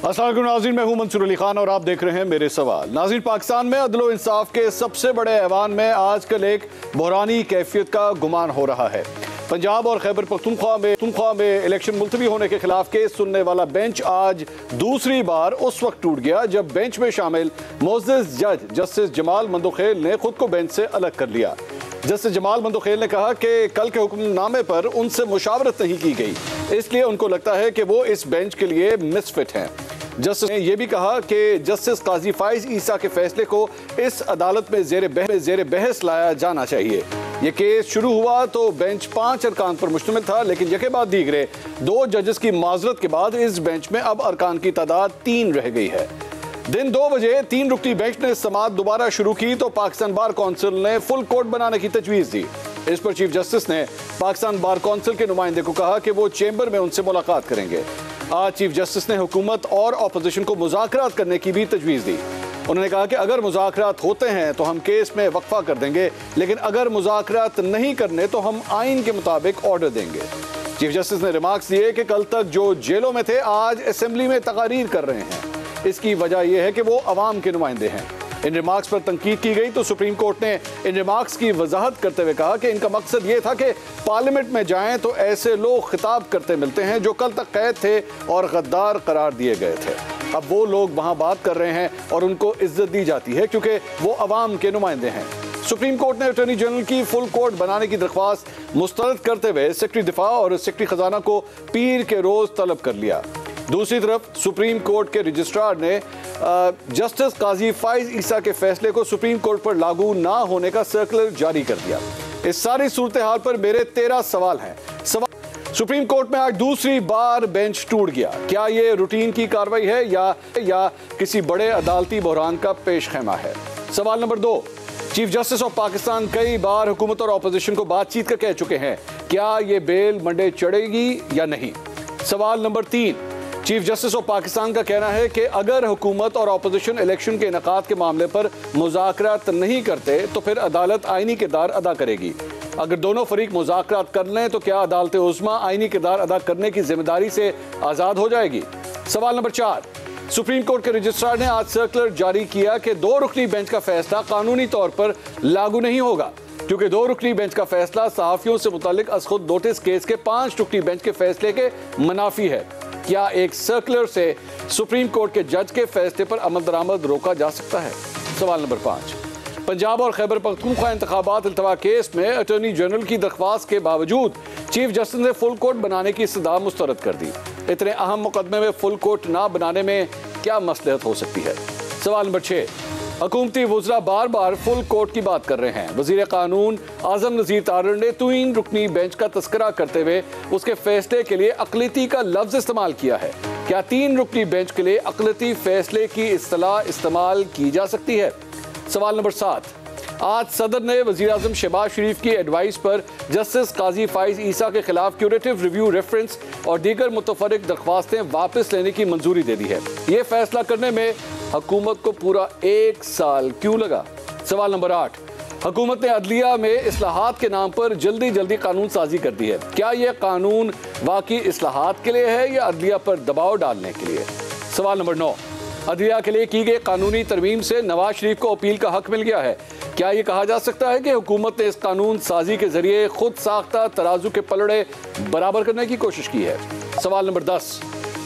अस्सलाम वालेकुम नाज़रीन, मैं हूं मंसूर अली खान और आप देख रहे हैं मेरे सवाल। नाज़रीन, पाकिस्तान में अदल व इंसाफ के सबसे बड़े ऐवान में आजकल एक बहरानी कैफियत का गुमान हो रहा है। पंजाब और खैबर पख्तूनख्वा में इलेक्शन मुलतवी होने के खिलाफ केस सुनने वाला बेंच आज दूसरी बार उस वक्त टूट गया जब बेंच में शामिल मोअज़्ज़ज़ जज जस्टिस जमाल मंदोखेल ने खुद को बेंच से अलग कर लिया। जस्टिस जमाल मंदोखेल ने कहा कि कल के हुक्मनामे पर उनसे मुशावरत नहीं की गई, इसलिए उनको लगता है कि वो इस बेंच के लिए मिसफिट हैं। जस्टिस ने यह भी कहा कि जस्टिस काजी फाइज ईसा के फैसले को इस अदालत में जेर बहस लाया जाना चाहिए। यह केस शुरू हुआ तो बेंच 5 अरकान पर मुश्तमिल था, लेकिन यके बाद दीगरे 2 जजेस की माजरत के बाद इस बेंच में अब अरकान की तादाद 3 रह गई है। दिन 2 बजे 3 रुकनी बेंच ने समाअत दोबारा शुरू की तो पाकिस्तान बार कौंसिल ने फुल कोर्ट बनाने की तजवीज़ दी। इस पर चीफ जस्टिस ने पाकिस्तान बार कौंसिल के नुमाइंदे को कहा कि वो चेंबर में उनसे मुलाकात करेंगे। आज चीफ जस्टिस ने हुकूमत और अपोजिशन को मुज़ाकरात करने की भी तजवीज़ दी। उन्होंने कहा कि अगर मुज़ाकरात होते हैं तो हम केस में वक्फा कर देंगे, लेकिन अगर मुज़ाकरात नहीं करने तो हम आइन के मुताबिक ऑर्डर देंगे। चीफ जस्टिस ने रिमार्क्स दिए कि कल तक जो जेलों में थे आज असेंबली में तकारीर कर रहे हैं। इसकी वजह यह है कि वो अवाम के नुमाइंदे हैं। इन रिमार्क्स पर तनकीद की गई तो सुप्रीम कोर्ट ने इन रिमार्क्स की वजाहत करते हुए कहा कि इनका मकसद ये था कि पार्लियामेंट में जाएं तो ऐसे लोग खिताब करते मिलते हैं जो कल तक कैद थे और गद्दार करार दिए गए थे। अब वो लोग वहां बात कर रहे हैं और उनको इज्जत दी जाती है क्योंकि वो अवाम के नुमाइंदे हैं। सुप्रीम कोर्ट ने अटॉर्नी जनरल की फुल कोर्ट बनाने की दरख्वास्त मुस्तरद करते हुए सेक्रेटरी दिफा और सेक्रेटरी खजाना को पीर के रोज तलब कर लिया। दूसरी तरफ सुप्रीम कोर्ट के रजिस्ट्रार ने जस्टिस काजी फाइज ईसा के फैसले को सुप्रीम कोर्ट पर लागू ना होने का सर्कुलर जारी कर दिया। इस सारी सूरत हाल पर मेरे 13 सवाल हैं। सुप्रीम कोर्ट में आज दूसरी बार बेंच टूट गया। क्या ये रूटीन की कार्रवाई है या किसी बड़े अदालती बहरान का पेश खेमा है? सवाल number 2, chief justice of Pakistan कई बार हुकूमत और अपोजिशन को बातचीत का कह चुके हैं, क्या ये बेल मंडे चढ़ेगी या नहीं? सवाल number 3, chief justice of Pakistan का कहना है कि अगर हुकूमत और अपोजिशन इलेक्शन के इनेकाद के मामले पर मुज़ाकरात नहीं करते तो फिर अदालत आइनी किरदार अदा करेगी। अगर दोनों फरीक मुज़ाकरात कर लें तो क्या अदालत उज़्मा आइनी किरदार अदा करने की जिम्मेदारी से आज़ाद हो जाएगी? सवाल नंबर 4, सुप्रीम कोर्ट के रजिस्ट्रार ने आज सर्कुलर जारी किया कि 2 रुकनी बेंच का फैसला कानूनी तौर पर लागू नहीं होगा क्योंकि 2 रुकनी बेंच का फैसला सहाफ़ियों से मुतालिक अज़ खुद नोटिस केस के 5 रुकनी बेंच के फैसले के मुनाफी है। क्या एक सर्कुलर से सुप्रीम कोर्ट के जज के फैसले पर अमल दरामद रोका जा सकता है? सवाल नंबर 5, पंजाब और खैबर पख्तूनख्वा इंतखाबात इल्तवा केस में अटॉर्नी जनरल की दरख्वास्त के बावजूद चीफ जस्टिस ने फुल कोर्ट बनाने की इस्तदा मुस्तरद कर दी। इतने अहम मुकदमे में फुल कोर्ट ना बनाने में क्या मसलहत हो सकती है? सवाल नंबर 6, हुकूमती वज़रा बार बार फुल कोर्ट की बात कर रहे हैं। वज़ीर कानून आज़म नज़ीर तारड़ ने 3 रुकनी बेंच का तस्करा करते हुए उसके फैसले के लिए अक़लियती का लफ्ज़ इस्तेमाल किया है। क्या 3 रुकनी बेंच के लिए अक़लियती फैसले की इस्तिलाह इस्तेमाल की जा सकती है? सवाल नंबर 7, आज सदर ने वज़ीर आज़म शहबाज शरीफ की एडवाइस पर जस्टिस काजी फाइज ईसा के खिलाफ क्यूरेटिव रिव्यू रेफरेंस और दीगर मुतफरिक दरख्वास्तें वापस लेने की मंजूरी दे दी है। ये फैसला करने में हुकूमत को पूरा 1 साल क्यों लगा? सवाल नंबर 8, हुकूमत ने अदलिया में इस्लाहात के नाम पर जल्दी कानून साजी कर दी है। क्या यह कानून वाकई इस्लाहात के लिए है या अदलिया पर दबाव डालने के लिए? सवाल नंबर 9, अदलिया के लिए की गई कानूनी तरमीम से नवाज शरीफ को अपील का हक मिल गया है। क्या ये कहा जा सकता है कि हुकूमत ने इस कानून साजी के जरिए खुद साख्ता तराजू के पलड़े बराबर करने की कोशिश की है? सवाल number 10,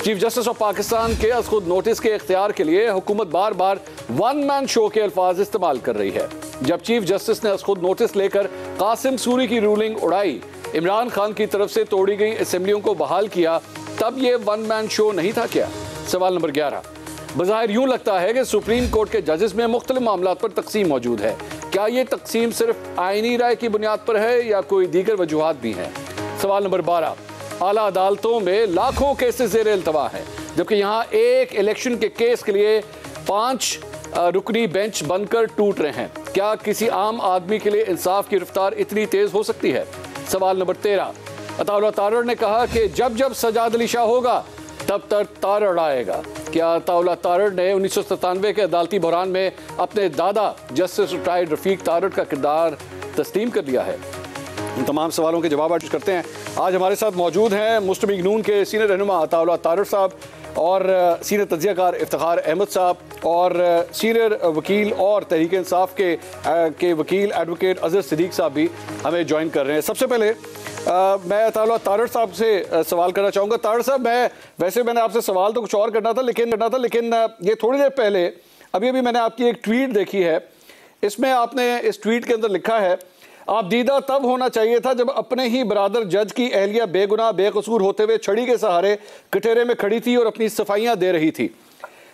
chief justice of Pakistan के अज़ खुद नोटिस के इख्तियार के लिए हुकूमत बार बार 1 मैन शो के अल्फाज इस्तेमाल कर रही है। जब चीफ जस्टिस ने अज़ खुद नोटिस लेकर कासिम सूरी की रूलिंग उड़ाई, इमरान खान की तरफ से तोड़ी गई असेंबलियों को बहाल किया, तब ये 1 मैन शो नहीं था क्या? सवाल नंबर 11, बज़ाहिर यूं लगता है कि सुप्रीम कोर्ट के जजेस में मुख्तलिफ मामलात पर तकसीम मौजूद है। क्या ये तकसीम सिर्फ आइनी राय की बुनियाद पर है या कोई दीगर वजूहात भी हैं? सवाल नंबर 12, आला अदालतों में लाखों केसेस ज़ेर इल्तवा हैं, जबकि यहाँ एक इलेक्शन के केस के लिए 5 रुकनी बेंच बनकर टूट रहे हैं। क्या किसी आम आदमी के लिए इंसाफ की रफ्तार इतनी तेज़ हो सकती है? सवाल नंबर 13, अताउल्लाह तारड़ ने कहा कि जब सजाद अली शाह होगा तब तक तारड़ आएगा। क्या अताउल्लाह तारड़ ने 1997 के अदालती बहरान में अपने दादा जस्टिस रिटायर्ड रफीक तारड़ का किरदार तस्लीम कर लिया है? इन तमाम सवालों के जवाब आज करते हैं। आज हमारे साथ मौजूद हैं मुस्लिम लीग नून के सीनियर रहनुमा अताउल्लाह तारड़ साहब। और सीनियर तज्ज़ियाकार इफ्तिखार अहमद साहब और सीनियर वकील और तहरीक इंसाफ के वकील एडवोकेट अजहर सिद्दीक साहब भी हमें ज्वाइन कर रहे हैं। सबसे पहले मैं तारुल्लाह तारड़ साहब से सवाल करना चाहूँगा। तारड़ साहब, मैंने आपसे सवाल तो कुछ और करना था, लेकिन ये थोड़ी देर पहले अभी मैंने आपकी एक ट्वीट देखी है। इसमें आपने इस ट्वीट के अंदर लिखा है, आप दीदा तब होना चाहिए था जब अपने ही बरादर जज की एहलिया बेगुनाह बेकसूर होते हुए छड़ी के सहारे कटहरे में खड़ी थी और अपनी सफाइयां दे रही थी।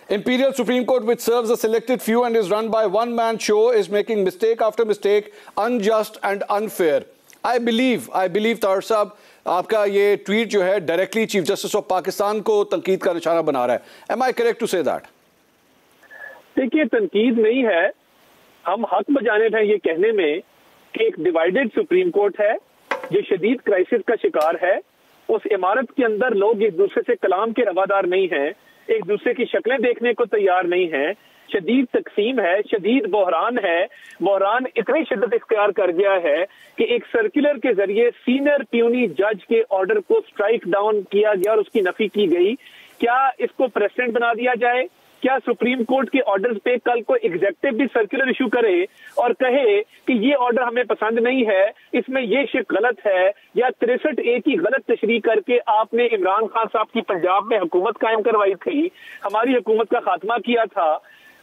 Imperial Supreme Court, which serves a selected few and is run by one-man show, is making mistake after mistake, unjust and unfair. I believe Tarar साहब, आपका ये ट्वीट जो है directly chief justice of Pakistan को तनकीद का निशाना बना रहा है। Am I correct to say that? देखिए, तनकीद नहीं है, हम हक बजाने हैं ये कहने में कि एक डिवाइडेड सुप्रीम कोर्ट है जो शदीद क्राइसिस का शिकार है। उस इमारत के अंदर लोग एक दूसरे से कलाम के रवादार नहीं हैं, एक दूसरे की शक्लें देखने को तैयार नहीं हैं, शदीद तकसीम है, शदीद बहरान है। बहरान इतनी शिद्दत इख्तियार कर गया है कि एक सर्कुलर के जरिए सीनियर प्यूनी जज के ऑर्डर को स्ट्राइक डाउन किया गया और उसकी नफी की गई। क्या इसको प्रेसिडेंट बना दिया जाए? क्या सुप्रीम कोर्ट के ऑर्डर्स पे कल को एग्जेक्टिव भी सर्कुलर इशू करे और कहे कि ये ऑर्डर हमें पसंद नहीं है, इसमें ये शिक गलत है, या 63A की गलत तशरीह करके आपने इमरान खान साहब की पंजाब में हुकूमत कायम करवाई थी, हमारी हुकूमत का खात्मा किया था।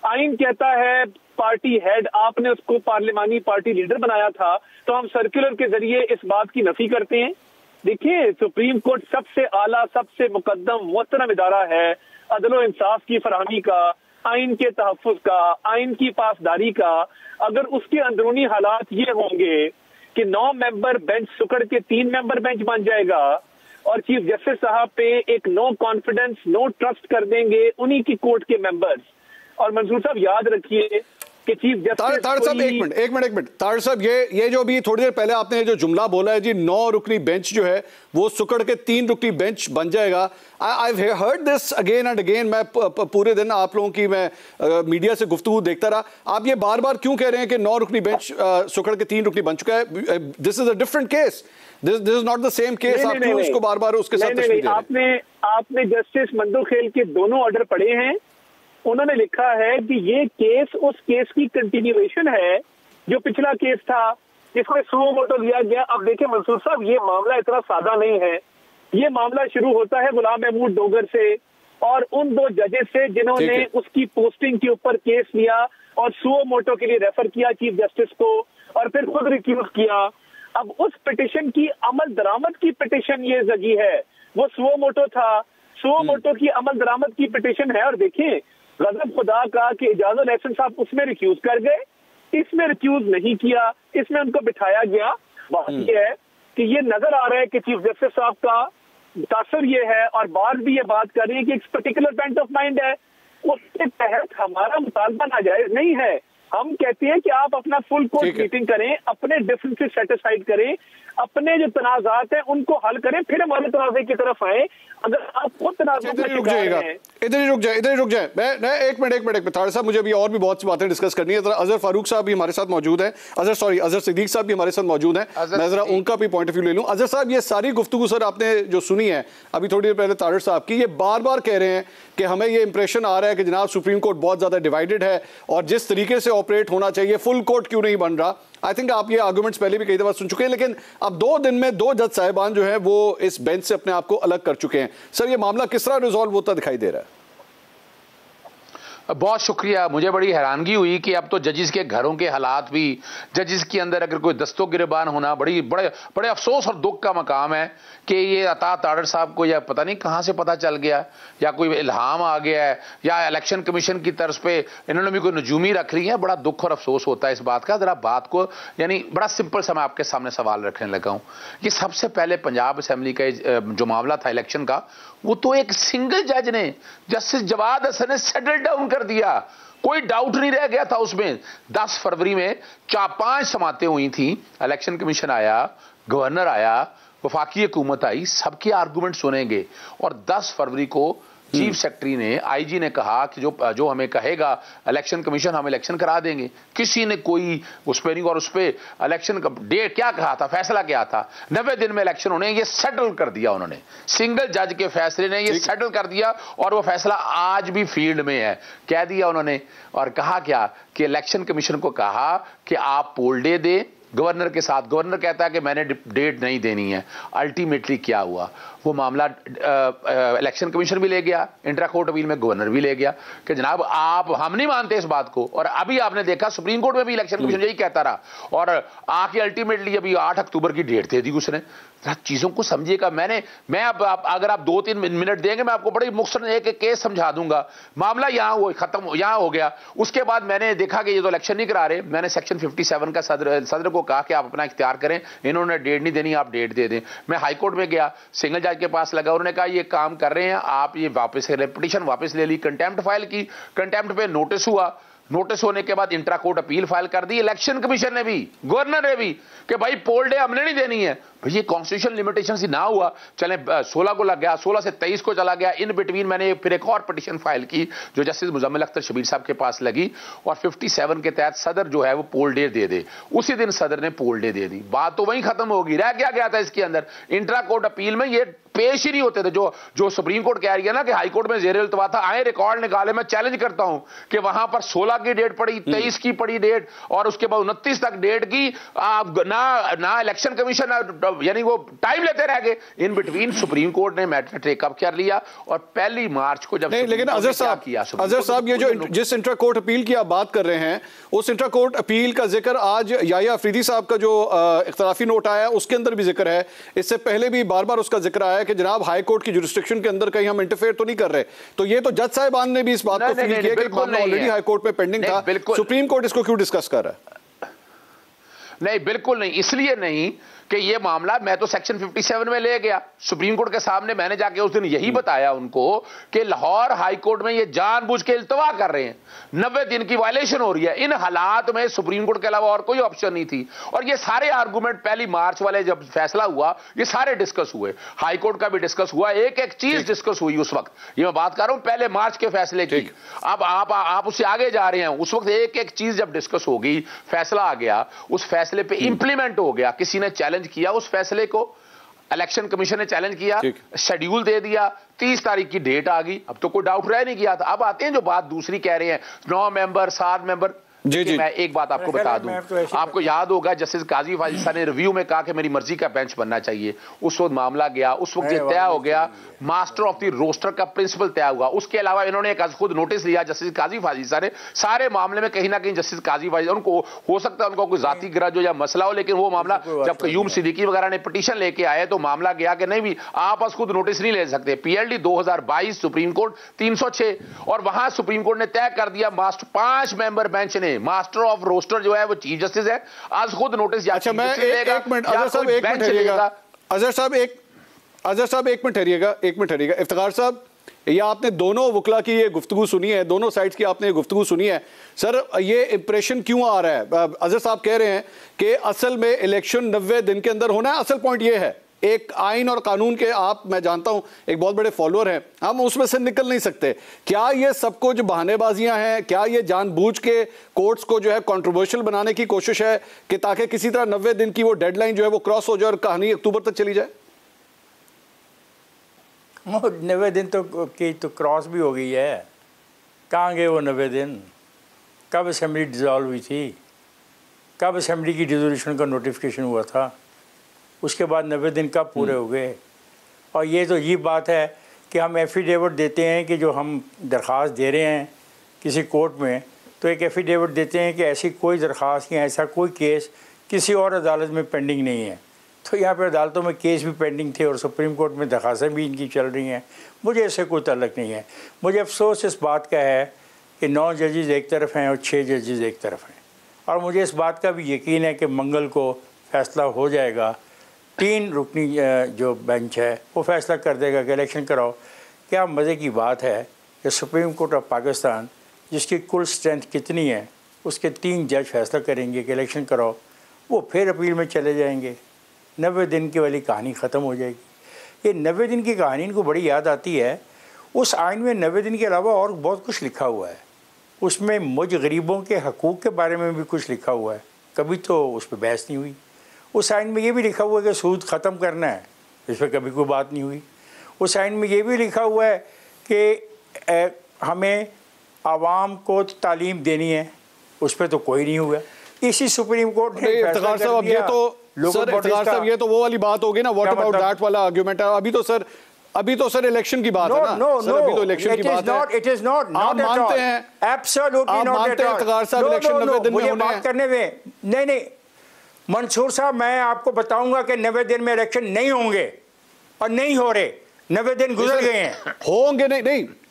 आइन कहता है पार्टी हेड, आपने उसको पार्लिमानी पार्टी लीडर बनाया था, तो हम सर्कुलर के जरिए इस बात की नफी करते हैं। देखिए, सुप्रीम कोर्ट सबसे आला, सबसे मुकद्दम मोहतरम इदारा है अदलो इंसाफ की फरहमी का, आइन के तहफ़्फ़ुज़ का, आइन की पासदारी का। अगर उसके अंदरूनी हालात ये होंगे कि 9 मेंबर बेंच सुकड़ के 3 मेंबर बेंच बन जाएगा और चीफ जस्टिस साहब पे एक नो कॉन्फिडेंस, नो ट्रस्ट कर देंगे उन्हीं की कोर्ट के मेंबर्स। और मंसूर साहब याद रखिए कि चीफ जस्टिस तारड़ साहब एक मिनट तारड़ साहब, ये जो भी थोड़ी देर पहले आपने जो जुमला बोला है जी, 9 रुकनी बेंच जो है वो सुकड़ के 3 रुकनी बेंच बन जाएगा। I heard this again and again. मैं पूरे दिन आप लोगों की मीडिया से गुफ्तगू देखता रहा। आप ये बार बार क्यों कह रहे हैं कि 9 रुकनी बेंच सुकड़ के 3 रुकनी बन चुका है? This is a different case, this is not the same case. आप क्यों उसको बार बार उसके साथ तशबीह दे रहे हैं? आपने जस्टिस मंदोखेल के दोनों ऑर्डर पढ़े हैं। उन्होंने लिखा है कि ये केस उस केस की कंटिन्यूएशन है जो पिछला केस था जिसमें सुओ मोटो लिया गया। अब देखिए मंसूर साहब, ये मामला इतना सादा नहीं है। ये मामला शुरू होता है गुलाम महमूद डोगर से और उन 2 जजेस से जिन्होंने उसकी पोस्टिंग के ऊपर केस लिया और सुओ मोटो के लिए रेफर किया चीफ जस्टिस को और फिर खुद रिक्यूज किया। अब उस पिटिशन की अमल दरामद की पिटिशन ये जगी है, वो सुओ मोटो था, सुओ मोटो की अमल दरामद की पिटिशन है। और देखिए, गजब खुदा का कि इजाजुल एहसन साहब उसमें रिक्यूज कर गए, इसमें रिक्यूज नहीं किया, इसमें उनको बिठाया गया। बात यह है कि ये नजर आ रहा है कि चीफ जस्टिस साहब का तासर ये है और बार भी ये बात कर रही है कि एक पर्टिकुलर बेंट ऑफ माइंड है, उसके तहत हमारा मुतालबा नाजायज नहीं है। हम कहते हैं कि आप अपना फुल कोर्ट मीटिंग करें, अपने डिफरेंसेस सेटिस्फाइड करें, अपने जो तनाजात हैं उनको हल करें, फिर हमारे तनाजे की तरफ आए। अगर आप खुद तनाज़ों में रुक जाए। मैं एक मिनट तारड़ साहब, मुझे अभी और भी बहुत सी बातें डिस्कस करनी है। अजहर फारूक साहब भी हमारे साथ मौजूद हैं, अजहर सिद्दीक साहब भी हमारे साथ मौजूद हैं। मैं जरा उनका भी पॉइंट ऑफ व्यू ले लूं। अजहर साहब, ये सारी गुफ्तगू सर आपने जो सुनी है अभी थोड़ी देर पहले तारड़ साहब की, ये बार बार कह रहे हैं कि हमें ये इंप्रेशन आ रहा है कि जनाब सुप्रीम कोर्ट बहुत ज्यादा डिवाइडेड है और जिस तरीके से ऑपरेट होना चाहिए फुल कोर्ट क्यों नहीं बन रहा। आई थिंक आप ये आर्गुमेंट्स पहले भी कई दफा सुन चुके हैं, लेकिन अब 2 दिन में 2 जज साहिबान जो है वो इस बेंच से अपने आप को अलग कर चुके हैं। सर, ये मामला किस तरह रिजॉल्व होता दिखाई दे रहा है? बहुत शुक्रिया। मुझे बड़ी हैरानगी हुई कि अब तो जजिस के घरों के हालात भी, जजिस के अंदर अगर कोई दस्तों गिरबान होना बड़े अफसोस और दुख का मकाम है कि ये अता तारड़ साहब को या पता नहीं कहां से पता चल गया या कोई इल्हाम आ गया है या इलेक्शन कमीशन की तर्ज पे इन्होंने भी कोई नजूमी रख ली है। बड़ा दुख और अफसोस होता है इस बात का। जरा बात को यानी बड़ा सिंपल सा मैं आपके सामने सवाल रखने लगा हूं। ये सबसे पहले पंजाब असेंबली का जो मामला था इलेक्शन का, वो तो एक सिंगल जज ने, जस्टिस जवाद हसन ने सेटल डाउन कर दिया। कोई डाउट नहीं रह गया था उसमें। 10 फरवरी में 4-5 समातें हुई थी, इलेक्शन कमीशन आया, गवर्नर आया, वफाकी हुकूमत आई, सबके आर्गूमेंट सुनेंगे और 10 फरवरी को चीफ सेक्रेटरी ने, आईजी ने कहा कि जो हमें कहेगा इलेक्शन कमीशन, हम इलेक्शन करा देंगे। किसी ने कोई उस पर नहीं, और उस पर इलेक्शन का डेट क्या कहा था, फैसला क्या था, 90 दिन में इलेक्शन होने, ये सेटल कर दिया उन्होंने। सिंगल जज के फैसले ने ये सेटल कर दिया, और वो फैसला आज भी फील्ड में है। कह दिया उन्होंने, और कहा क्या कि इलेक्शन कमीशन को कहा कि आप पोल डे दे गवर्नर के साथ। गवर्नर कहता है कि मैंने डेट नहीं देनी है। अल्टीमेटली क्या हुआ, वो मामला इलेक्शन कमीशन भी ले गया, इंट्रा कोर्ट अपील में गवर्नर भी ले गया कि जनाब आप, हम नहीं मानते इस बात को। और अभी आपने देखा सुप्रीम कोर्ट में भी इलेक्शन कमीशन यही कहता रहा, और आके अल्टीमेटली अभी 8 अक्टूबर की डेट दे दी उसने। चीजों को समझिएगा। मैं अब अगर आप 2-3 मिनट देंगे, मैं आपको बड़ी मुख्तसर एक केस समझा दूंगा। मामला यहाँ हुआ, खत्म यहाँ हो गया। उसके बाद मैंने देखा कि ये तो इलेक्शन नहीं करा रहे, मैंने सेक्शन 57 का सदर को कहा कि आप अपना इख्तियार करें, इन्होंने डेट नहीं देनी, आप डेट दे दें। मैं हाई कोर्ट में गया, सिंगल जज के पास लगा, उन्होंने कहा ये काम कर रहे हैं आप, ये वापस पिटीशन वापस ले ली, कंटेम्प्ट फाइल की, कंटेम्प्ट पे नोटिस हुआ। नोटिस होने के बाद इंट्रा कोर्ट अपील फाइल कर दी इलेक्शन कमीशन ने भी, गवर्नर ने भी, कि भाई पोल डे हमने नहीं देनी है। भाई ये कॉन्स्टिट्यूशनल लिमिटेशन ही ना हुआ, चले 16 को लग गया, 16 से 23 को चला गया। इन बिटवीन मैंने फिर एक और पिटीशन फाइल की जो जस्टिस मुजम्मिल अख्तर शबीर साहब के पास लगी, और 57 के तहत सदर जो है वो पोल डे दे दे। उसी दिन सदर ने पोल डे दे दी। बात तो वहीं खत्म होगी। रह क्या गया था इसके अंदर, इंट्रा कोर्ट अपील में ये पेश ही नहीं होते थे। जो सुप्रीम कोर्ट कह रही है ना कि हाई कोर्ट में जेर इल्तवा था, आए रिकॉर्ड निकाले। मैं चैलेंज करता हूं कि वहां पर 16 की डेट पड़ी, 23 की पड़ी डेट, और उसके बाद 29 तक डेट की ना इलेक्शन कमीशन, यानी वो टाइम लेते रह गए। इन बिटवीन सुप्रीम कोर्ट ने मैटर टेकअप कर लिया, और 1 मार्च को जब, लेकिन अजहर साहब ये जो जिस इंट्रा कोर्ट अपील की आप बात कर रहे हैं, उस इंट्रा कोर्ट अपील का जिक्र आज याया अफरीदी साहब का जो इख्तलाफी नोट आया उसके अंदर भी जिक्र है। इससे पहले भी बार बार उसका जिक्र आया कि जनाब हाई कोर्ट की जुरिस्डिक्शन के अंदर कहीं हम इंटरफेयर तो नहीं कर रहे। तो ये तो जज साहिबान ने भी इस बात को फील किया कि मामला ऑलरेडी हाई कोर्ट में पेंडिंग था, सुप्रीम कोर्ट इसको क्यों डिस्कस कर रहा है? नहीं, बिल्कुल नहीं। इसलिए नहीं कि ये मामला मैं तो सेक्शन 57 में ले गया सुप्रीम कोर्ट के सामने। मैंने जाके उस दिन यही बताया उनको कि लाहौर हाई कोर्ट में ये जानबूझ के इल्तवा कर रहे हैं, 90 दिन की वायलेशन हो रही है। इन हालात में सुप्रीम कोर्ट के अलावा और कोई ऑप्शन नहीं थी। और ये सारे आर्गूमेंट 1 मार्च वाले जब फैसला हुआ, ये सारे डिस्कस हुए, हाई कोर्ट का भी डिस्कस हुआ, एक एक चीज डिस्कस हुई उस वक्त। ये मैं बात कर रहा हूं 1 मार्च के फैसले की। अब आप उससे आगे जा रहे हैं। उस वक्त एक एक चीज जब डिस्कस हो गई, फैसला आ गया, उस फैसले पे इंप्लीमेंट हो गया। किसी ने चैलेंज किया उस फैसले को, इलेक्शन कमीशन ने चैलेंज किया, शेड्यूल दे दिया, 30 तारीख की डेट आ गई। अब तो कोई डाउट रह नहीं गया था। अब आते हैं जो बात दूसरी कह रहे हैं, 9 मेंबर 7 मेंबर। जी मैं एक बात आपको बता दूं, आपको याद होगा जस्टिस काजी फाजिल साहब ने रिव्यू में कहा कि मेरी मर्जी का बेंच बनना चाहिए। उस वक्त मामला गया, उस वक्त ये तय हो गया, मास्टर ऑफ द रोस्टर का प्रिंसिपल तय हुआ। उसके अलावा इन्होंने एक खुद नोटिस लिया जस्टिस काजी फाजिल साहब ने, सारे मामले में कहीं ना कहीं जस्टिस काजी फाजिल, उनको हो सकता है उनको कोई जाती गरज हो या मसला हो, लेकिन वो मामला जब कयूम सिद्दीकी वगैरह ने पिटीशन लेके आए तो मामला गया कि नहीं भी आप बस खुद नोटिस नहीं ले सकते। PLD 2022 सुप्रीम कोर्ट 306, और वहां सुप्रीम कोर्ट ने तय कर दिया, मास्टर 5 मेंबर बेंच ने, मास्टर ऑफ रोस्टर जो है वो चीफ जस्टिस है, आज खुद नोटिस। अच्छा मैं एक मिनट अजहर साहब एक मिनट ठहरिएगा, अजहर साहब एक मिनट ठहरिएगा, इफ्तिखार साहब, ये आपने दोनों वकला की ये गुफ्तगू सुनी है, दोनों साइड्स की आपने गुफ्तगू सुनी है। सर ये इंप्रेशन क्यों आ रहा है? अजहर साहब कह रहे हैं कि असल में इलेक्शन 90 दिन के अंदर होना है। असल पॉइंट ये है, एक आइन और कानून के आप, मैं जानता हूं एक बहुत बड़े फॉलोअर हैं, हम उसमें से निकल नहीं सकते। क्या ये सब कुछ बहानेबाजियां हैं? क्या ये जानबूझ के कोर्ट्स को जो है कंट्रोवर्शियल बनाने की कोशिश है कि ताकि किसी तरह 90 दिन की वो डेडलाइन जो है वो क्रॉस हो जाए और कहानी अक्टूबर तक चली जाए? 90 दिन तो क्रॉस भी हो गई है। कहाँ गए वो 90 दिन? कब असेंबली डिज़ोल्व हुई थी? कब असेंबली की डिसोल्यूशन का नोटिफिकेशन हुआ था? उसके बाद 90 दिन कब पूरे हो गए? और ये तो ये बात है कि हम एफिडेविट देते हैं कि जो हम दरख्वास्त दे रहे हैं किसी कोर्ट में, तो एक एफिडेविट देते हैं कि ऐसी कोई दरख्वास्त या ऐसा कोई केस किसी और अदालत में पेंडिंग नहीं है। तो यहाँ पर अदालतों में केस भी पेंडिंग थे और सुप्रीम कोर्ट में दरख्वास्तें भी इनकी चल रही हैं। मुझे इससे कोई ताल्लुक़ नहीं है। मुझे अफसोस इस बात का है कि 9 जजेज़ एक तरफ हैं और 6 जजेज़ एक तरफ हैं, और मुझे इस बात का भी यकीन है कि मंगल को फ़ैसला हो जाएगा। 3 रुकनी जो बेंच है वो फैसला कर देगा कि इलेक्शन कराओ। क्या मज़े की बात है कि सुप्रीम कोर्ट ऑफ पाकिस्तान, जिसकी कुल स्ट्रेंथ कितनी है, उसके 3 जज फैसला करेंगे कि इलेक्शन कराओ, वो फिर अपील में चले जाएंगे। 90 दिन की वाली कहानी ख़त्म हो जाएगी। ये 90 दिन की कहानी इनको बड़ी याद आती है। उस आइन में 90 दिन के अलावा और बहुत कुछ लिखा हुआ है। उसमें मुझ गरीबों के हकूक़ के बारे में भी कुछ लिखा हुआ है, कभी तो उस पर बहस नहीं हुई। उस आइन में ये भी लिखा हुआ है कि सूद ख़त्म करना है, इस पर कभी कोई बात नहीं हुई। उस आइन में ये भी लिखा हुआ है कि हमें आवाम को तालीम देनी है, उस पर तो कोई नहीं हुआ। इसी सुप्रीम कोर्ट ने इफ्तिखार साहब, अब ये तो सर इफ्तिखार साहब ये तो वो वाली बात होगी ना, व्हाट अबाउट दैट वाला आर्गुमेंट है। अभी तो सर इलेक्शन की बात है ना सर, अभी तो इलेक्शन की बात है। इट इज नॉट, आप मानते हैं, absolutely not at all. Iftikhar साहब इलेक्शन 90 दिन में होने हैं, करने में नहीं मंसूर साहब, मैं आपको बताऊंगा कि 90 दिन में इलेक्शन नहीं होंगे और नहीं हो रहे। 90 दिन गुजर गए हैं, होंगे नहीं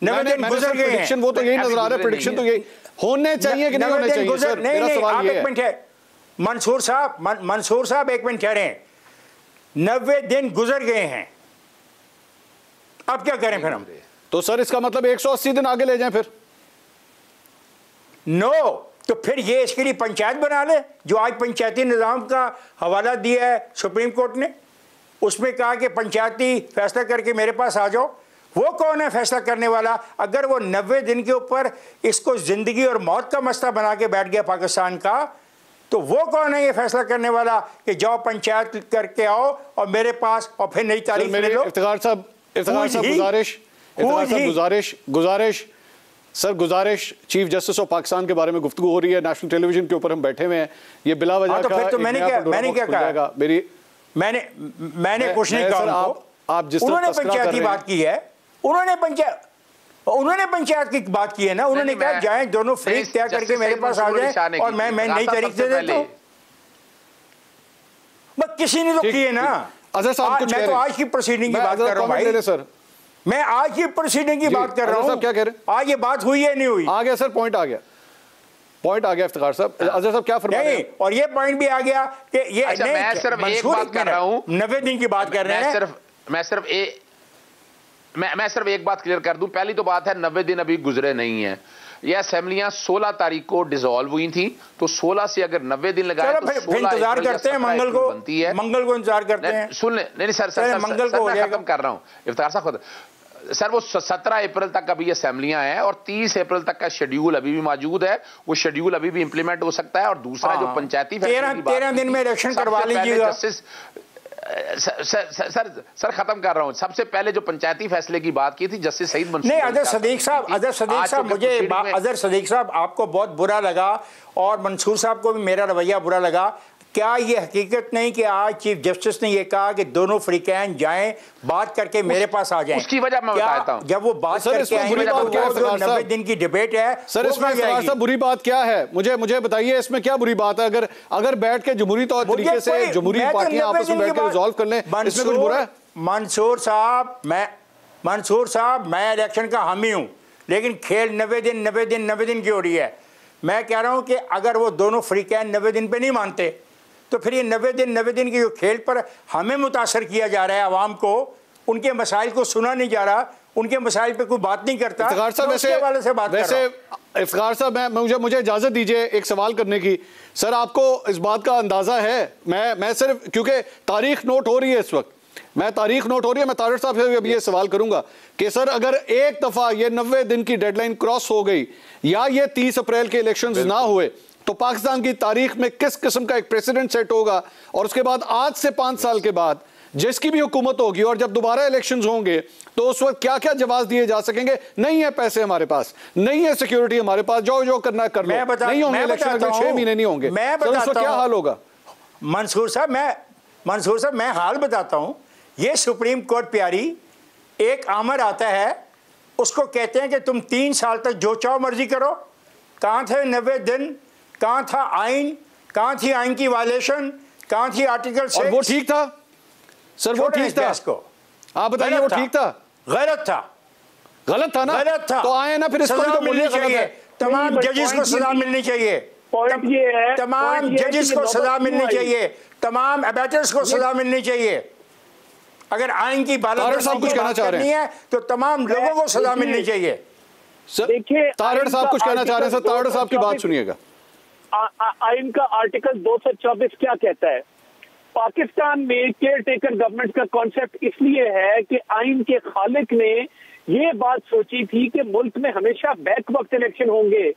90 दिन गुजर गए हैं। वो तो यही नजर आ रहा है, प्रेडिक्शन तो यही होने चाहिए कि नहीं होने चाहिए सर, मेरा सवाल ये है। मंसूर साहब एक मिनट कह रहे हैं, 90 दिन गुजर गए हैं, अब क्या करें फिर हम? तो सर इसका मतलब 180 दिन आगे ले जाएं फिर? नो, तो फिर ये इसके लिए पंचायत बना ले, जो आज पंचायती निज़ाम का हवाला दिया है सुप्रीम कोर्ट ने। उसमें कहा कि पंचायती फैसला करके मेरे पास आ जाओ। वो कौन है फैसला करने वाला? अगर वो 90 दिन के ऊपर इसको ज़िंदगी और मौत का मसला बना के बैठ गया पाकिस्तान का, तो वो कौन है ये फैसला करने वाला कि जाओ पंचायत करके आओ और मेरे पास, और फिर नई तारीख ले लो? इफ्तिखार साहब गुजारिश चीफ जस्टिस ऑफ पाकिस्तान के बारे में गुफ्तगू हो रही है, नेशनल टेलीविजन के ऊपर हम बैठे हुए हैं, ये बिला वजह तो फिर तो मैंने क्या कहा? मैंने कुछ नहीं कहा। आप जिस उन्होंने पंचायत की बात की है, उन्होंने पंचायत की बात की है ना, उन्होंने कहा जाए दोनों फरीक तय करके मेरे पास आ जाए और मैं नई तारीख दे देता हूं। बस किसी ने तो की है ना। मैं तो आज की प्रोसीडिंग की बात कर रहा हूं भाई सर, मैं आज की प्रोसीडिंग की बात कर रहा हूं। क्या कह रहे हैं? आज ये बात हुई है नहीं हुई? आ गया सर, पॉइंट आ गया इफ्तिखार साहब। अजहर साहब क्या फरमा रहे हैं? और ये पॉइंट भी आ गया कि ये मैं सिर्फ एक बात कर रहा हूं, 90 दिन की बात कर रहे हैं। मैं सिर्फ एक बात क्लियर कर दूं। पहली तो बात है 90 दिन अभी गुजरे नहीं है। ये असेंबलियां 16 तारीख को डिसॉल्व हुई थी, तो 16 से अगर 90 दिन लगाए तो फिर इंतजार करते हैं, मंगल को बनती है, मंगल को इंतजार करते हैं। सुन ले, नहीं सर मंगल को खत्म कर रहा हूं इफ्तिखार साहब। सर वो 17 अप्रैल तक अभी असेंबलियां हैं और 30 अप्रैल तक का शेड्यूल अभी भी मौजूद है। वो शेड्यूल अभी भी इंप्लीमेंट हो सकता है। और दूसरा जो पंचायती 13 दिन में इलेक्शन करवा लीजिएगा। सर खत्म कर रहा हूं। सबसे पहले जो पंचायती फैसले की बात की थी जस्टिस सईद मंसूर, नहीं अजहर सदीक साहब मुझे अजहर सदीक साहब आपको बहुत बुरा लगा और मंसूर साहब को भी मेरा रवैया बुरा लगा। क्या ये हकीकत नहीं कि आज चीफ जस्टिस ने ये कहा कि दोनों फ्रीकैन जाएं, बात करके मेरे पास आ जाएं? उसकी वजह मैं बताता हूं। जब वो बात करके आएंगे तो 90 दिन की डिबेट है सर, इसमें साहब बुरी बात क्या है? मुझे बताइए इसमें क्या बुरी बात है? अगर बैठ के जमहूरी तौर तरीके से जमहूरी पार्टियां आपस में बैठ के रिजॉल्व कर लें, इसमें कुछ बुरा है? मंसूर साहब मैं इलेक्शन का हामी हूं, लेकिन खेल 90 दिन की हो रही है। मैं कह रहा हूं कि अगर वो दोनों फ्रीकैन 90 दिन पे नहीं मानते तो फिर ये 90 दिन की जो खेल पर हमें मुतासर किया जा रहा है, आवाम को उनके मसाइल को सुना नहीं जा रहा, उनके मसाइल पे कोई बात नहीं करता। इफ्तिखार साहब वैसे इफ्तिखार साहब मुझे इजाजत दीजिए एक सवाल करने की। सर आपको इस बात का अंदाजा है? मैं सिर्फ क्योंकि तारीख नोट हो रही है इस वक्त, मैं तारिर साहब से अभी ये सवाल करूंगा कि सर अगर एक दफा ये 90 दिन की डेडलाइन क्रॉस हो गई या ये 30 अप्रैल के इलेक्शंस ना हुए तो पाकिस्तान की तारीख में किस किस्म का एक प्रेसिडेंट सेट होगा? और उसके बाद आज से 5 साल के बाद जिसकी भी हुकूमत होगी और जब दोबारा इलेक्शंस होंगे तो उस वक्त क्या क्या जवाब दिए जा सकेंगे? नहीं है पैसे हमारे पास, नहीं है सिक्योरिटी हमारे पास, जो करना है कर लो, नहीं होंगे इलेक्शन, अगले 6 महीने नहीं होंगे। तो क्या हाल होगा? मंसूर साहब मैं हाल बताता हूं। ये सुप्रीम कोर्ट प्यारी एक आमर आता है, उसको कहते हैं कि तुम 3 साल तक जो चाहो मर्जी करो। कहां थे 90 दिन? कहां था आइन? कहां थी आइन की वायलेशन? कहां थी आर्टिकल 6? वो ठीक था सर, वो ठीक था इसको आप बताइए, वो ठीक था? गलत था ना? गलत था तो आए ना फिर इसको तो मिलनी चाहिए। तमाम जजेस को सजा मिलनी चाहिए, तमाम जजेस को सजा मिलनी चाहिए, तमाम एबेटर्स को सजा मिलनी चाहिए। अगर आइन की बात कुछ कहना चाह रहे हैं तो तमाम लोगों को सजा मिलनी चाहिए। देखिए तारिर साहब कुछ कहना चाह रहे हैं सर, तारिर साहब की बात सुनिएगा। आइन का आर्टिकल 224 क्या कहता है? पाकिस्तान में केयर टेकर गवर्नमेंट का कॉन्सेप्ट इसलिए है कि आइन के खालिक ने ये बात सोची थी कि मुल्क में हमेशा बैक वक्त इलेक्शन होंगे।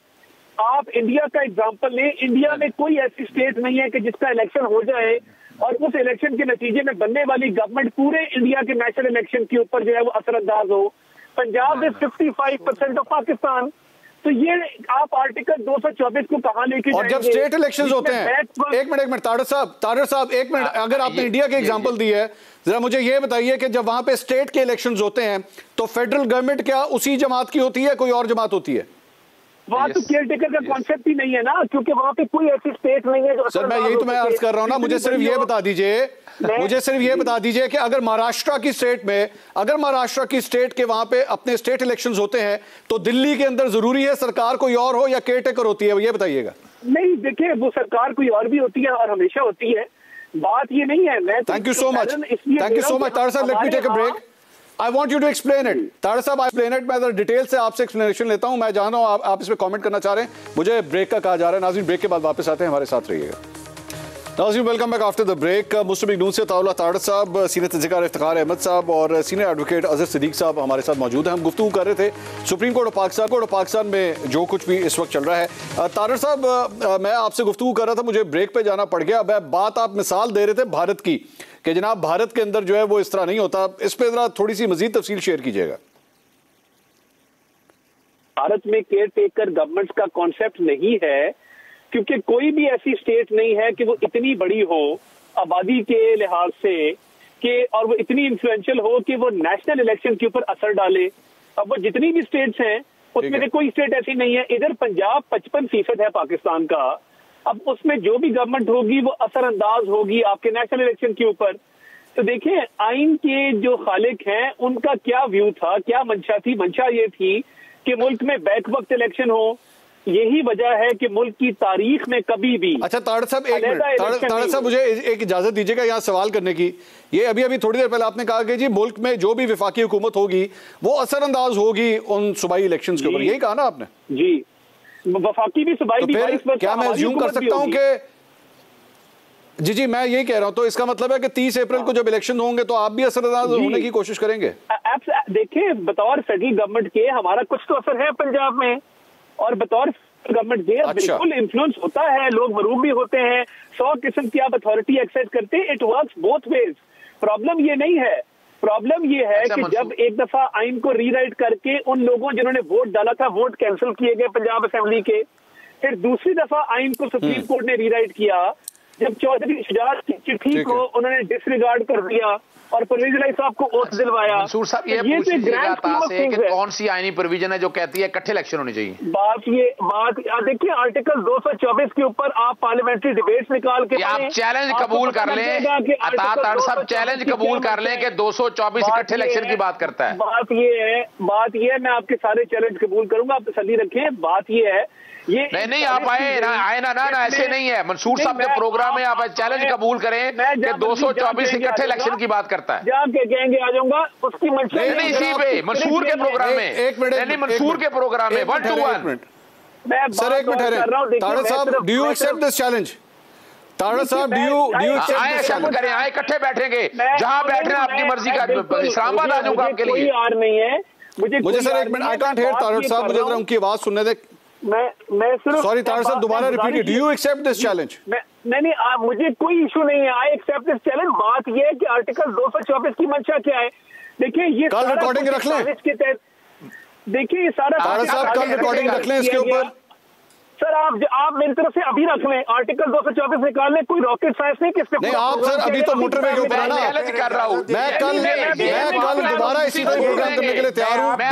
आप इंडिया का एग्जांपल लें, इंडिया में कोई ऐसी स्टेट नहीं है कि जिसका इलेक्शन हो जाए और उस इलेक्शन के नतीजे में बनने वाली गवर्नमेंट पूरे इंडिया के नेशनल इलेक्शन के ऊपर जो है वो असरअंदाज हो। Punjab is 55% of Pakistan. तो ये आप आर्टिकल 224 को कहां लेके और जब स्टेट इलेक्शंस होते हैं, एक मिनट तारड़ साहब एक मिनट, अगर आपने इंडिया के एग्जांपल दी है, जरा मुझे ये बताइए कि जब वहां पे स्टेट के इलेक्शंस होते हैं तो फेडरल गवर्नमेंट क्या उसी जमात की होती है, कोई और जमात होती है? वहां तो केयर टेकर का कॉन्सेप्ट ही नहीं है ना, क्योंकि वहां पे कोई ऐसी स्टेट नहीं है जो। सर मैं यही तो मैं अर्ज कर रहा हूं ना, मुझे सिर्फ ये बता दीजिए कि अगर महाराष्ट्र की स्टेट के वहां पे अपने स्टेट इलेक्शंस होते हैं तो दिल्ली के अंदर जरूरी है सरकार कोई और हो या केयर टेकर होती है, ये बताइएगा। नहीं देखिए, वो सरकार कोई और भी होती है और हमेशा होती है, बात ये नहीं है। मैं thank you so much Tarar sahab, let me take a break. I want you to explain it. Tarar sahab, explain it. मैं जरा डिटेल से आपसे एक्सप्लेनेशन लेता हूं। मैं जान रहा हूं आप इस पे कमेंट करना चाह रहे हैं, मुझे ब्रेक का कहा जा रहा है। नाज़रीन ब्रेक के बाद वापस आते हैं, हमारे साथ रहिएगा। नाज़रीन वेलकम बैक आफ्टर द ब्रेक। मुस्लिम लीग नून से ताउला तारड़ साहब, सीनियर तहज़ीकार इफ्तिखार अहमद साहब और सीनियर एडवोकेट अज़हर सिद्दीक साहब हमारे साथ मौजूद हैं। हम गुफ्तगू कर रहे थे सुप्रीम कोर्ट ऑफ पाकिस्तान में जो कुछ भी इस वक्त चल रहा है। तारड़ साहब, मैं आपसे गुफ्तगू कर रहा था, मुझे ब्रेक पे जाना पड़ गया। बात आप मिसाल दे रहे थे भारत की कि जनाब भारत के अंदर जो है वो इस तरह नहीं होता, इस पे जरा थोड़ी सी मजीद तफसील शेयर कीजिएगा। भारत में केयर टेकर गवर्नमेंट का कॉन्सेप्ट नहीं है, क्योंकि कोई भी ऐसी स्टेट नहीं है कि वो इतनी बड़ी हो आबादी के लिहाज से कि और वो इतनी इन्फ्लुएंशियल हो कि वो नेशनल इलेक्शन के ऊपर असर डाले। अब वो जितनी भी स्टेट्स हैं उसमें से कोई स्टेट ऐसी नहीं है। इधर पंजाब 55% है पाकिस्तान का। अब उसमें जो भी गवर्नमेंट होगी वो असरअंदाज होगी आपके नेशनल इलेक्शन के ऊपर। तो देखिए, आइन के जो खालिक हैं उनका क्या व्यू था, क्या मंशा थी? मंशा ये थी कि मुल्क में बैक वक्त इलेक्शन हो। यही वजह है कि मुल्क की तारीख में कभी भी। अच्छा तारड़ साहब, एक मिनट, तारड़ साहब मुझे एक इजाजत दीजिएगा यहाँ सवाल करने की। ये अभी थोड़ी देर पहले आपने कहा कि जी मुल्क में जो भी विफाकी हुकूमत होगी वो असरअंदाज होगी उन सूबाई इलेक्शंस के ऊपर, यही कहा ना आपने? जी, वफाकी भी सूबाई भी। क्या मैं अज्यूम कर सकता हूँ कि जी मैं यही कह रहा हूँ, तो इसका मतलब है कि 30 अप्रैल को जब इलेक्शन होंगे तो आप भी असरअंदाज होने की कोशिश करेंगे? देखिए, बतौर फेडरल गवर्नमेंट के हमारा कुछ तो असर है पंजाब में, और बतौर गवर्नमेंट के बिल्कुल इन्फ्लुएंस होता है। लोग मरूब भी होते हैं, 100 किस्म की आप अथॉरिटी एक्सरसाइज करते हैं। It works both ways. Problem ये नहीं है, प्रॉब्लम ये है कि जब एक दफा आइन को रीराइट करके उन लोगों जिन्होंने वोट डाला था वोट कैंसिल किए गए पंजाब असेंबली के, फिर दूसरी दफा आइन को सुप्रीम कोर्ट ने रीराइट किया। जब चौधरी शुजात की चिट्ठी को उन्होंने डिसरिगार्ड कर दिया और परवेज इलाही साहब को ओथ दिलवाया। मंसूर साहब, ये पूछ लीजिएगा से कि कौन सी आईनी प्रोविजन है जो कहती है इकट्ठे इलेक्शन होने चाहिए? बात देखिए, आर्टिकल 224 के ऊपर आप पार्लियामेंट्री डिबेट्स निकाल के आप चैलेंज कबूल कर लें, तारड़ साहब चैलेंज कबूल कर लें कि 224 इकट्ठे इलेक्शन की बात करता है। बात ये है, मैं आपके सारे चैलेंज कबूल करूंगा, आप तसल्ली रखें। बात ये है, ये नहीं आप आए ना ऐसे नहीं है। मंसूर साहब के प्रोग्राम में आप चैलेंज कबूल करें कि 224 इकट्ठे इलेक्शन की बात करता है। जाके कहेंगे आ जाऊंगा उसकी मंशा नहीं इसी पे मंसूर के प्रोग्राम में, एक मिनट मंसूर के प्रोग्राम में 1 to 1। सर एक मिनट, तारड़ साहब do you accept this challenge? Tarar साहब do you accept this challenge? करें, आए इकट्ठे बैठेंगे, जहां बैठे आपकी मर्जी का। इस्लामाबाद आ जाऊंगा आपके लिए। कोई यार नहीं है मुझे सर एक minute, I can't hear Tarar साहब, मुझे जरा उनकी आवाज सुनने दे। मैं सिर्फ सॉरी तारड़ साहब, दोबारा repeat, do you accept this challenge? नहीं, मुझे कोई इशू नहीं है। I accept this challenge. बात यह है कि आर्टिकल 224 की मंशा क्या है। देखिए, ये कल रिकॉर्डिंग रख लें के तहत। देखिए, ये सारा तारड़ साहब कल रिकॉर्डिंग रख लें इसके ऊपर। सर आप मेरी तरफ से अभी रख लें, आर्टिकल 224 निकाल लें। कोई रॉकेट साइंस नहीं किसने। नहीं आप सर अभी तो मोटरवे के ऊपर है ना, कर रहा हूं मैं कल दोबारा इसी तरह प्रोग्राम करने के लिए तैयार हूं। मैं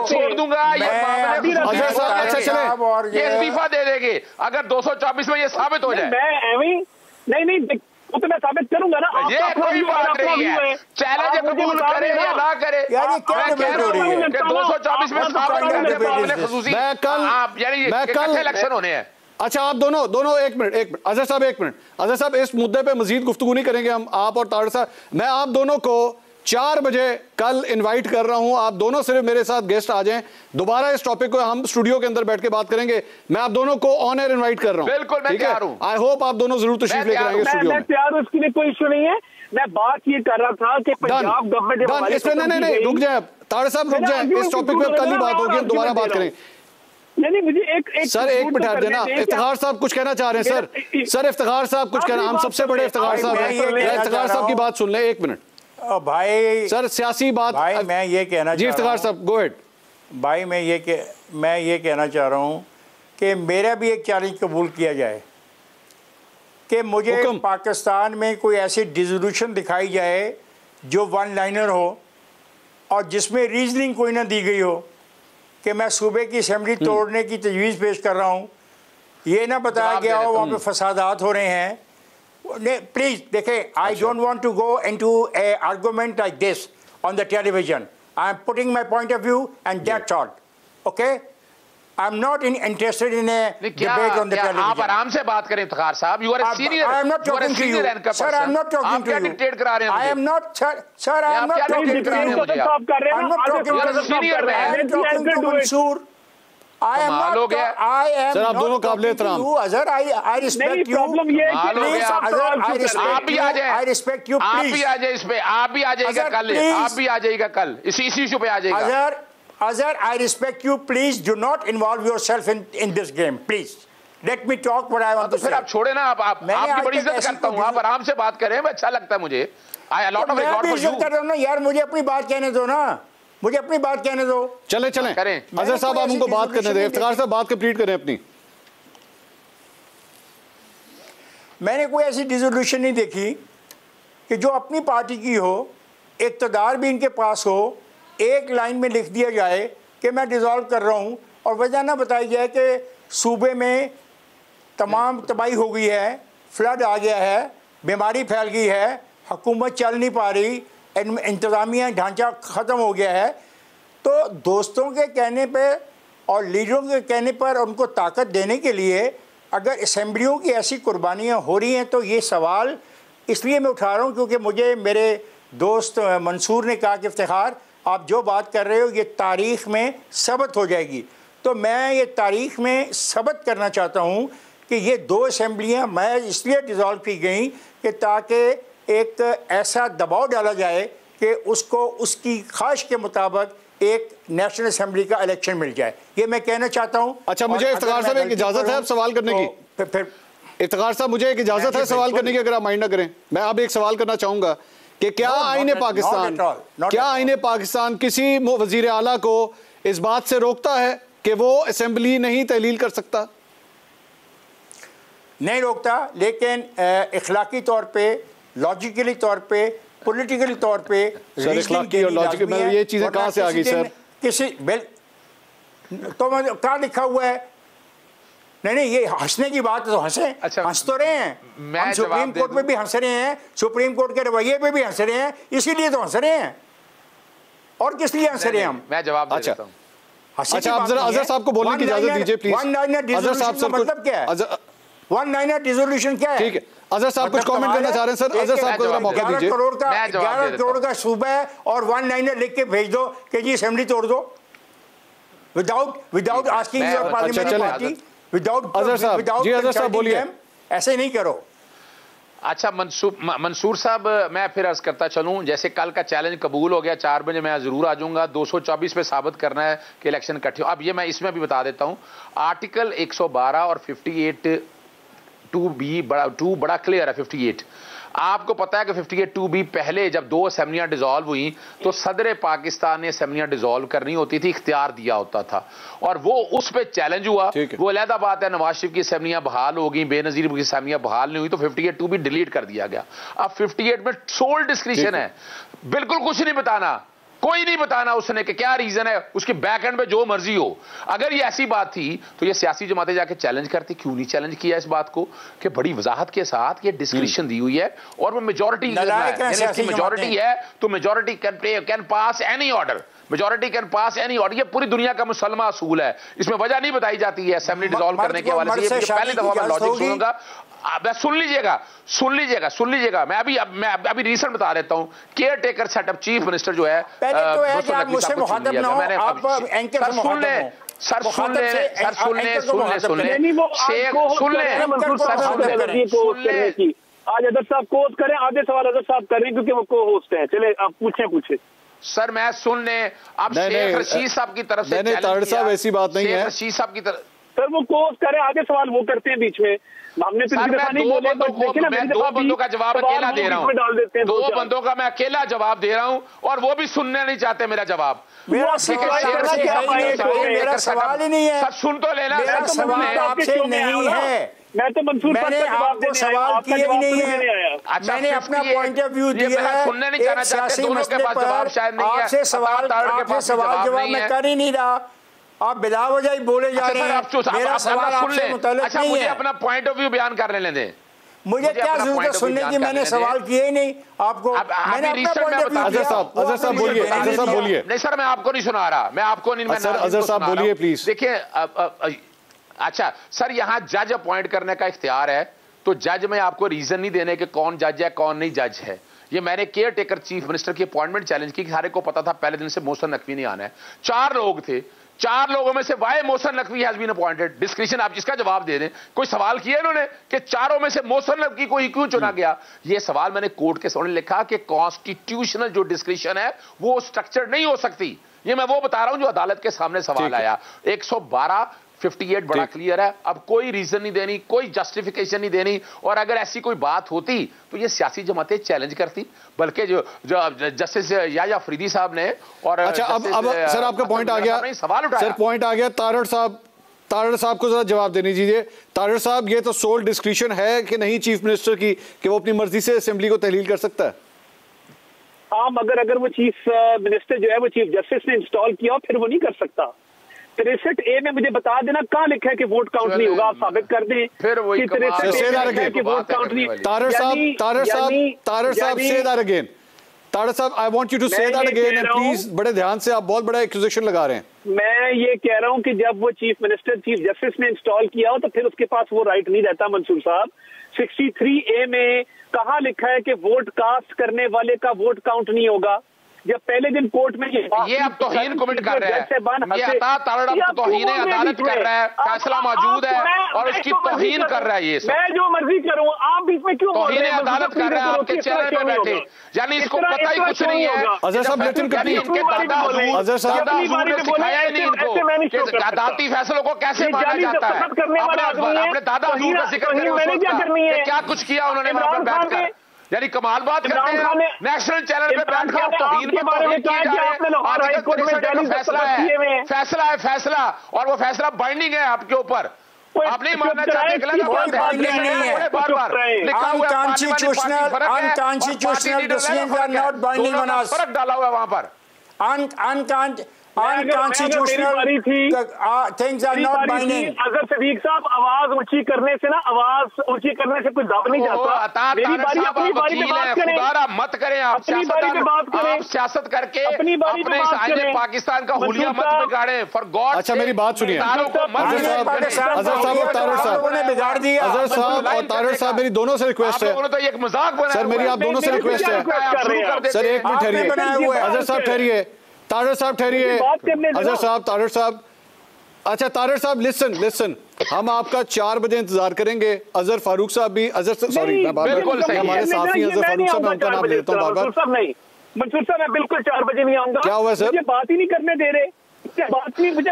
छोड़ दूंगा। अच्छा चले, ये इस्तीफा दे देंगे अगर 224 में ये साबित हो जाए। मैं नहीं तो मैं साबित करूंगा ना। ये कोई बात नहीं है, चैलेंज कबूल करे या ना करे। यानी क्या डिबेट हो रही है? 224 में कल इलेक्शन होने हैं। अच्छा आप दोनों एक मिनट अजहर साहब, एक मिनट अजहर साहब, इस मुद्दे पे मजीद गुफ्तगू नहीं करेंगे हम, आप और तारड़ साहब। मैं आप दोनों को 4 बजे कल इनवाइट कर रहा हूं, आप दोनों सिर्फ मेरे साथ गेस्ट आ जाएं, दोबारा इस टॉपिक को हम स्टूडियो के अंदर बैठ के बात करेंगे। मैं आप दोनों को ऑन एयर इनवाइट कर रहा हूं। बिल्कुल, मैं तैयार हूं। आई होप आप दोनों जरूर तशरीफ लेकर आएंगे स्टूडियो में। मैं तैयार हूं, इसके लिए कोई इशू नहीं है। मैं बात ये कर रहा था कि पंजाब गवर्नमेंट नहीं रुक जाए ताड़ साहब, रुक जाए, इस टॉपिक पे कल ही बात होगी, हम दोबारा बात करें। नहीं मुझे एक सर एक मिनट देना, इफ्तिखार साहब कुछ कहना चाह रहे हैं सर इफ्तिखार साहब कुछ कहना, हम सबसे बड़े इफ्तिखार साहब हैं, इफ्तिखार साहब की बात सुन ले, एक मिनट भाई सर सियासी बात। भाई मैं ये कहना जी इफ्तिखार साहब गो अहेड। भाई मैं ये कहना चाह रहा हूँ कि मेरा भी एक चैलेंज कबूल किया जाए कि मुझे पाकिस्तान में कोई ऐसी डिसोल्यूशन दिखाई जाए जो वन लाइनर हो और जिसमें रीजनिंग कोई ना दी गई हो कि मैं सूबे की असेंबली तोड़ने की तजवीज़ पेश कर रहा हूँ, ये ना बताया गया हो वहाँ पे फसादात हो रहे हैं। प्लीज़ देखें, I don't want to go into a argument like this on the television. I am putting my point of view and that's all, okay. I'm not interested in a debate on the television. आप आराम से बात करें इफ्तिखार साहब, you are a senior. I am not talking to you, sir. I am not talking to you. आप क्या dictate करा रहे हैं? I am not, sir. I am not talking to you. I'm not talking to you. Senior man. I am talking to Mansoor. I am not. I am sir आप दोनों काबिल एहतराम। Azhar, I respect you. Please, आप भी आ जाए। I respect you. आप Please. भी आ जाए इस पे, आप भी आ जाइएगा कल, आप भी आ जाइएगा कल, इसी इशू पे आ जाइएगा। Azhar, I respect you. Please do not involve yourself in this game. Please, let me talk what I want to say. फिर आप छोड़े ना, आपकी बड़ी इज्जत करता हूँ, आप आराम से बात करें, अच्छा लगता है मुझे। I a lot of regard for you. कर रहा हूँ ना यार, मुझे अपनी बात कहने दो ना, मुझे अपनी बात कहने दो। चले करें अजहर साहब, आप उनको बात करने दें, इफ्तिखार साहब बात कंप्लीट करें अपनी। मैंने कोई ऐसी डिसोल्यूशन नहीं देखी कि जो अपनी पार्टी की हो, इक़्तिदार भी इनके पास हो, एक लाइन में लिख दिया जाए कि मैं डिज़ोल्व कर रहा हूँ और वजह ना बताई जाए कि सूबे में तमाम तबाही हो गई है, फ्लड आ गया है, बीमारी फैल गई है, हुकूमत चल नहीं पा रही, इंतज़ामिया ढांचा ख़त्म हो गया है। तो दोस्तों के कहने पे और लीडरों के कहने पर उनको ताकत देने के लिए अगर असम्बलियों की ऐसी कुर्बानियाँ हो रही हैं, तो ये सवाल इसलिए मैं उठा रहा हूँ क्योंकि मुझे मेरे दोस्त मंसूर ने कहा कि इफ्तिखार आप जो बात कर रहे हो ये तारीख़ में सबत हो जाएगी। तो मैं ये तारीख़ में सबत करना चाहता हूँ कि ये दो असम्बलियाँ मैं इसलिए डिज़ोल्व की गई कि ताकि एक ऐसा दबाव डाला जाए कि उसको उसकी ख्वाहिश के मुताबिक एक नेशनल असम्बली का इलेक्शन मिल जाए। ये मैं कहना चाहता हूँ। अच्छा, मुझे इफ्तिखार साहब एक इजाज़त है अब सवाल करने की? फिर इफ्तिखार साहब मुझे एक इजाज़त है सवाल करने की, अगर आप माइंड ना करें। मैं अब एक सवाल करना चाहूँगा कि क्या आईने पाकिस्तान किसी वजीर आला को इस बात से रोकता है कि वो असेंबली नहीं तहलील कर सकता? नहीं रोकता, लेकिन इखलाकी तौर पे, लॉजिकली तौर पे, पॉलिटिकली तौर पे, इखलाकी और लॉजिकल ये चीजें कहाँ से आ गई सर? किसी तो क्या लिखा हुआ है? नहीं ये हंसने की बात है तो हंसे। अच्छा, हंस तो रहे हैं, हम सुप्रीम कोर्ट में भी हंस रहे हैं, सुप्रीम कोर्ट के रवैये पे भी हंस रहे हैं, इसीलिए तो हंस रहे हैं। और किस लिए हंस रहे हैं हम? मैं जवाब दे देता हूं। अच्छा, आप जरा अजहर साहब को बोलने की इजाजत दीजिए प्लीज। वन लाइनर डिसोल्यूशन का मतलब क्या है? वन लाइनर डिसोल्यूशन क्या है? ठीक है, अजहर साहब कुछ कमेंट करना चाह रहे हैं सर, अजहर साहब को जरा मौका दीजिए। 11 करोड़ का सूबा है और वन लाइनर लिख के भेज दो कि जी असेंबली तोड़ दो, without asking your parliamentary party, Azhar साहब, जी अजहर साहब बोलिए। ऐसे नहीं करो। अच्छा मंसूर साहब, मैं फिर अर्ज करता चलूं, जैसे कल का चैलेंज कबूल हो गया, 4 बजे मैं जरूर आ जाऊंगा। 224 पे साबित करना है कि इलेक्शन इकट्ठे हो। अब ये मैं इसमें भी बता देता हूं, आर्टिकल 112 और 58 2B बड़ा क्लियर है। 58 आपको पता है कि 58 2B पहले जब 2 असेंबलियां डिसॉल्व हुई तो सदर पाकिस्तान ने असेंबलियां डिसॉल्व करनी होती थी, इख्तियार दिया होता था, और वो उस पर चैलेंज हुआ। वो अलहदा बात है, नवाज शरीफ की असेंबलियां बहाल हो गई, बेनजीर की असेंबलियां बहाल नहीं हुई, तो 58 2B डिलीट कर दिया गया। अब 58 में सोल डिस्क्रिप्शन है, बिल्कुल कुछ नहीं बताना, कोई नहीं बताना उसने कि क्या रीजन है, उसके बैक एंड पे जो मर्जी हो। अगर ये ऐसी बात थी तो ये सियासी जमातें जाके चैलेंज करती, क्यों नहीं चैलेंज किया इस बात को कि बड़ी वजाहत के साथ ये डिस्क्रिप्शन दी हुई है और वो मेजॉरिटी मेजॉरिटी है तो majority can pass any order, majority can pass any order. ये पूरी दुनिया का मुसलमान असूल है, इसमें वजह नहीं बताई जाती है असेंबली डिसॉल्व करने के हवाले से। पहली दफा मैं लॉजिक सुनूंगा, सुन लीजिएगा। मैं अभी रीसेंट बता देता हूं, care taker setup chief minister जो है, आज अदर साहब कोर्स करें, आधे सवाल अदर साहब करें क्योंकि वो को होस्ट हैं। चले आप पूछे। सर मैं सुन ले, अब शेख रशीद साहब की तरफ से तारड़ साहब ऐसी बात नहीं है। रशीद साहब की तरफ सर वो कोर्स करें, आधे सवाल वो करते हैं बीच में। हमने तो दो बंदों का जवाब अकेला दे रहा हूँ, दो बंदों का मैं अकेला जवाब दे रहा हूँ और वो भी सुनने नहीं चाहते मेरा जवाब। मेरा सवाल ही नहीं है। सुन तो लेना, मेरा सवाल आपसे नहीं है। मैं तो मंसूर मैंने आपको सवाल किए ही नहीं है। मैंने अपना पॉइंट ऑफ व्यू दिया है। सुनने नहीं चाहना चाहते, दोनों के पास जवाब शायद नहीं है। आपसे सवाल जवाब मैं कर ही नहीं रहा, आप बिला वजह ही बोले जा रहे हैं। मेरा सवाल आपसे मुताल्लिक नहीं है। अपना पॉइंट ऑफ व्यू बयान कर लेने दें। मुझे क्या जरूरत है सुनने की, मैंने सवाल किए ही नहीं आपको। मैंने अपना पॉइंट ऑफ व्यू अजहर साहब बोलिए, अजहर साहब बोलिए। नहीं सर मैं आपको नहीं सुना रहा, मैं आपको नहीं, अजहर साहब बोलिए प्लीज। देखिए अच्छा सर, यहाँ जज अपॉइंट करने का इख्तियार है, तो जज में आपको रीजन नहीं देने कि कौन जज है कौन नहीं जज है। ये मैंने केयर टेकर चीफ मिनिस्टर की अपॉइंटमेंट चैलेंज की, सारे को पता था पहले दिन से मोहसिन नकवी नहीं आना है। 4 लोग थे, 4 लोगों में से why Mohsin Naqvi has been appointed. Description आप इसका जवाब दे दें। कोई सवाल किया इन्होंने कि 4 में से मोहसिन नकवी को क्यों चुना गया? ये सवाल मैंने कोर्ट के सामने लिखा कि कॉन्स्टिट्यूशनल जो डिस्क्रिप्शन है वो स्ट्रक्चर नहीं हो सकती। ये मैं वो बता रहा हूं जो अदालत के सामने सवाल आया। 112/58 बड़ा क्लियर है। अब कोई रीजन नहीं देनी, कोई जस्टिफिकेशन नहीं देनी, और अगर ऐसी कोई बात होती तो ये सियासी जमातें चैलेंज करती, बल्कि जो जस्टिस या अफरीदी साहब ने और अच्छा अब सर आपका पॉइंट आ गया, सवाल उठाया। सर पॉइंट आ गया। तारड़ साहब को जरा जवाब देने दीजिए। तारड़ साहब, ये तो सोल डिस्क्रिप्शन है कि नहीं चीफ मिनिस्टर की कि वो अपनी मर्जी से असेंबली को तहलील कर सकता है? हाँ, मगर अगर वो चीफ मिनिस्टर जो है वो चीफ जस्टिस ने इंस्टॉल किया फिर वो नहीं कर सकता। 63A में मुझे बता देना कहाँ लिखा है कि वोट काउंट नहीं होगा, आप साबित कर दें। फिर वही कि 63A कि वोट काउंट नहीं। तारड़ साहब से दैट अगेन। तारड़ साहब, I want you to say that again and please, बड़े ध्यान से, आप बहुत बड़ा एक्यूजेशन लगा रहे हैं। मैं ये कह रहा हूं कि जब वो चीफ मिनिस्टर चीफ जस्टिस ने इंस्टॉल किया हो तो फिर उसके पास वो राइट नहीं रहता। मंसूर साहब, 63A में कहाँ लिखा है कि वोट कास्ट करने वाले का वोट काउंट नहीं होगा? जब पहले दिन कोर्ट में ये अब तौहीन कमिट कर रहे हैं, ये अता तारड़ अब तौहीन अदालत कर रहा है, फैसला मौजूद है और उसकी तौहीन कर रहा है। ये मैं जो मर्जी करूं, आप बीच में क्यों तौहीन अदालत कर रहा है आपके चैनल पे बैठे, यानी इसको पता ही कुछ नहीं है। अजहर साहब लेकिन इनके अजहर साहब ने सिखाया ही नहीं इनको कि अदालती फैसलों को कैसे माना जाता है। अपने दादा हजूर का जिक्र करें, क्या कुछ किया उन्होंने वहां पर बैठकर, यानी कमाल बात करते हैं। नेशनल चैनल पे बैठकर तौहीन पे तौहीन किए जा रहे हैं। फैसला है फैसला, और वो फैसला बाइंडिंग है आपके ऊपर, आप नहीं मानना चाहते। फर्क डाला हुआ है वहां पर। Unconstitutional things are not binding. अगर सदीक साहब आवाज ऊंची करने से ना, आवाज ऊंची करने से कोई दब नहीं जाता। मेरी बारी, अपनी बारी पे बात करें, मत करें आप अपनी बारी पे बात करें, आप सियासत करके अपनी बारी पे बात करें, पाकिस्तान का हुलिया मत बिगाड़ें फॉर गॉड। अच्छा मेरी बात सुनिए, अजहर साहब और तारड़ साहब ने बिगाड़ दिया। अजहर साहब और तारड़ साहब, मेरी दोनों से रिक्वेस्ट है, तो एक मजाक बना सर, मेरी आप दोनों से रिक्वेस्ट है। सर एक मिनट ठहरिए, अजहर साहब ठहरिए, तारड़ साहब ठहरिए, अजहर साहब, तारड़ साहब। अच्छा तारड़ साहब लिसन, हम आपका 4 बजे इंतजार करेंगे। अजहर फारूक साहब भी, सॉरी मैं बिल्कुल सही, हमारे साथी अजहर फारूक साहब, मैं उनका नाम ले लेता हूँ बार बार। नहीं मंसूर साहब, मैं बिल्कुल 4 बजे नहीं आऊंगा। क्या हुआ सर? मुझे बात ही नहीं करने दे रहे, बात नहीं मुझे।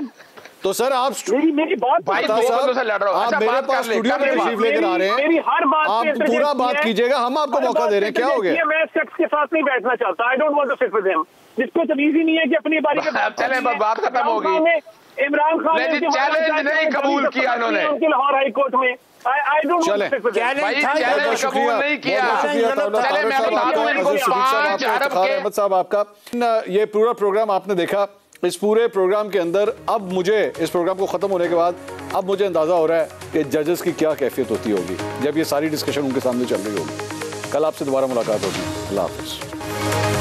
तो सर आप मेरी बात भाई दो बंदों से लड़ रहे हो, आप मेरे पास स्टूडियो में तशरीफ लेकर आ रहे हैं, मेरी हर बात आप पूरा बात कीजिएगा, हम आपको मौका दे रहे हैं। क्या हो गया? मैं शख्स के साथ नहीं बैठना चाहता। I don't want to sit with him, जिसको तमीज ही नहीं है कि अपनी बारी पे चले, बात खत्म होगी। इमरान खान ने चैलेंज नहीं कबूल किया इन्होंने लाहौर हाई कोर्ट में। I don't want to sit with him. Challenge कबूल नहीं किया। चले मैं बता दूं इनको 5 अरब के। अहमद साहब, आपका ये पूरा प्रोग्राम आपने देखा। इस पूरे प्रोग्राम के अंदर अब मुझे, इस प्रोग्राम को ख़त्म होने के बाद अब मुझे अंदाज़ा हो रहा है कि जजेस की क्या कैफियत होती होगी जब ये सारी डिस्कशन उनके सामने चल रही होगी। कल आपसे दोबारा मुलाकात होगी। अल्लाह हाफ़िज़।